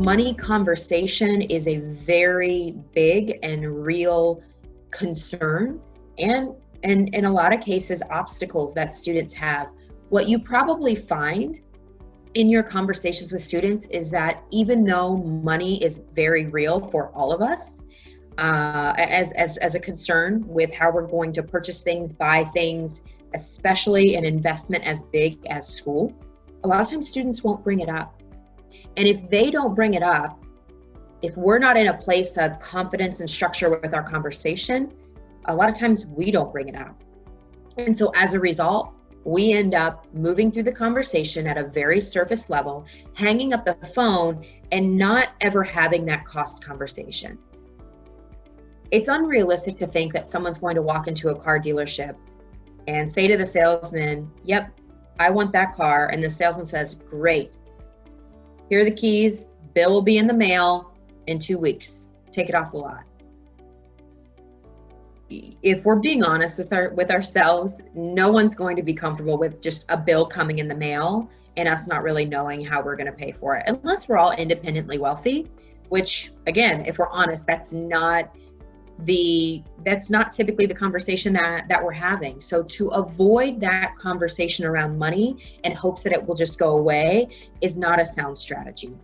money conversation is a very big and real concern, and in a lot of cases, obstacles that students have. What you probably find in your conversations with students is that even though money is very real for all of us, as a concern with how we're going to purchase things, buy things, especially an investment as big as school, a lot of times students won't bring it up. And if they don't bring it up, if we're not in a place of confidence and structure with our conversation, a lot of times we don't bring it up. And so as a result, we end up moving through the conversation at a very surface level, hanging up the phone, and not ever having that cost conversation. It's unrealistic to think that someone's going to walk into a car dealership and say to the salesman, "Yep, I want that car." And the salesman says, "Great. Here are the keys. Bill will be in the mail in 2 weeks. Take it off the lot." If we're being honest with ourselves, no one's going to be comfortable with just a bill coming in the mail and us not really knowing how we're going to pay for it, unless we're all independently wealthy, which, again, if we're honest, that's not typically the conversation that we're having. So to avoid that conversation around money in hopes that it will just go away is not a sound strategy.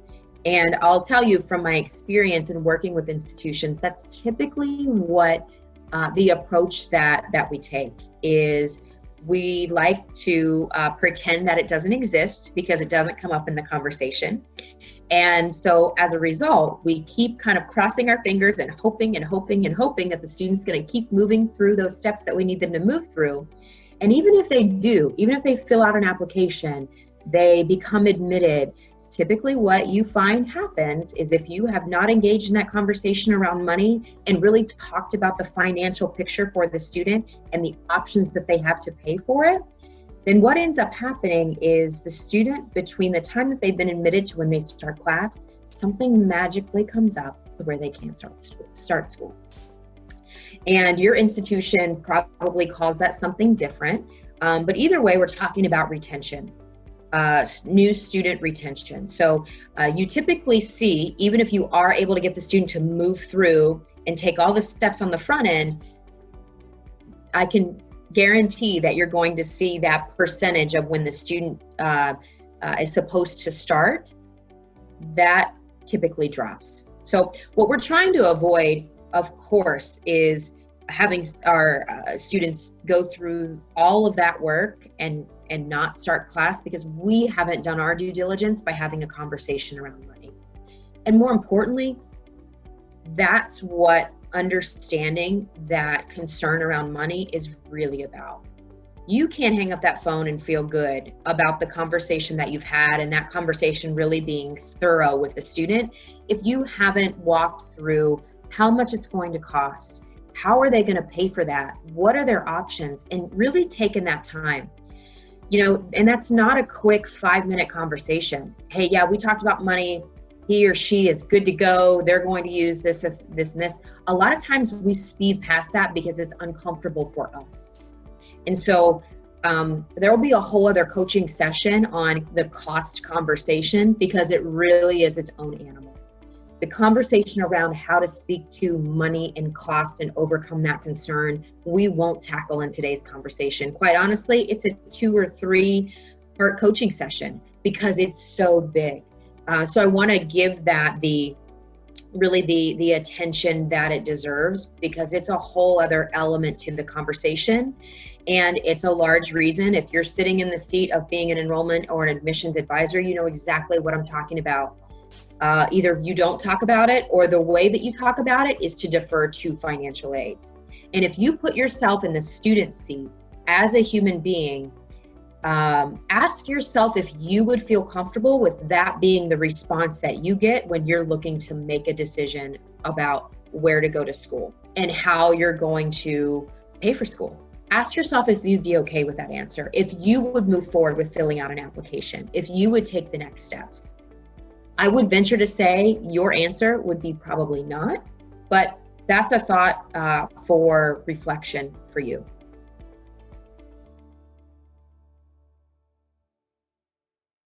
And I'll tell you from my experience in working with institutions, that's typically what the approach that we take is. We like to pretend that it doesn't exist because it doesn't come up in the conversation. And so as a result, we keep kind of crossing our fingers and hoping and hoping and hoping that the student's going to keep moving through those steps that we need them to move through. And even if they do, even if they fill out an application, they become admitted. Typically what you find happens is if you have not engaged in that conversation around money and really talked about the financial picture for the student and the options that they have to pay for it, then what ends up happening is the student, between the time that they've been admitted to when they start class, something magically comes up where they can't start school. And your institution probably calls that something different. But either way, we're talking about retention. New student retention. So you typically see, even if you are able to get the student to move through and take all the steps on the front end, I can guarantee that you're going to see that percentage of when the student is supposed to start, that typically drops. So what we're trying to avoid, of course, is having our students go through all of that work and not start class because we haven't done our due diligence by having a conversation around money. And more importantly, that's what understanding that concern around money is really about. You can't hang up that phone and feel good about the conversation that you've had and that conversation really being thorough with the student if you haven't walked through how much it's going to cost, how are they going to pay for that, what are their options, and really taking that time. And that's not a quick 5-minute conversation. Hey, yeah, we talked about money. He or she is good to go. They're going to use this, and this. A lot of times we speed past that because it's uncomfortable for us. And so there will be a whole other coaching session on the cost conversation because it really is its own animal. The conversation around how to speak to money and cost and overcome that concern, we won't tackle in today's conversation. Quite honestly, it's a 2 or 3 part coaching session because it's so big. So I want to give that the attention that it deserves because it's a whole other element to the conversation. And it's a large reason, if you're sitting in the seat of being an enrollment or an admissions advisor, you know exactly what I'm talking about. Either you don't talk about it or the way that you talk about it is to defer to financial aid. And if you put yourself in the student seat as a human being, ask yourself if you would feel comfortable with that being the response that you get when you're looking to make a decision about where to go to school and how you're going to pay for school. Ask yourself if you'd be okay with that answer, if you would move forward with filling out an application, if you would take the next steps. I would venture to say your answer would be probably not, but that's a thought for reflection for you.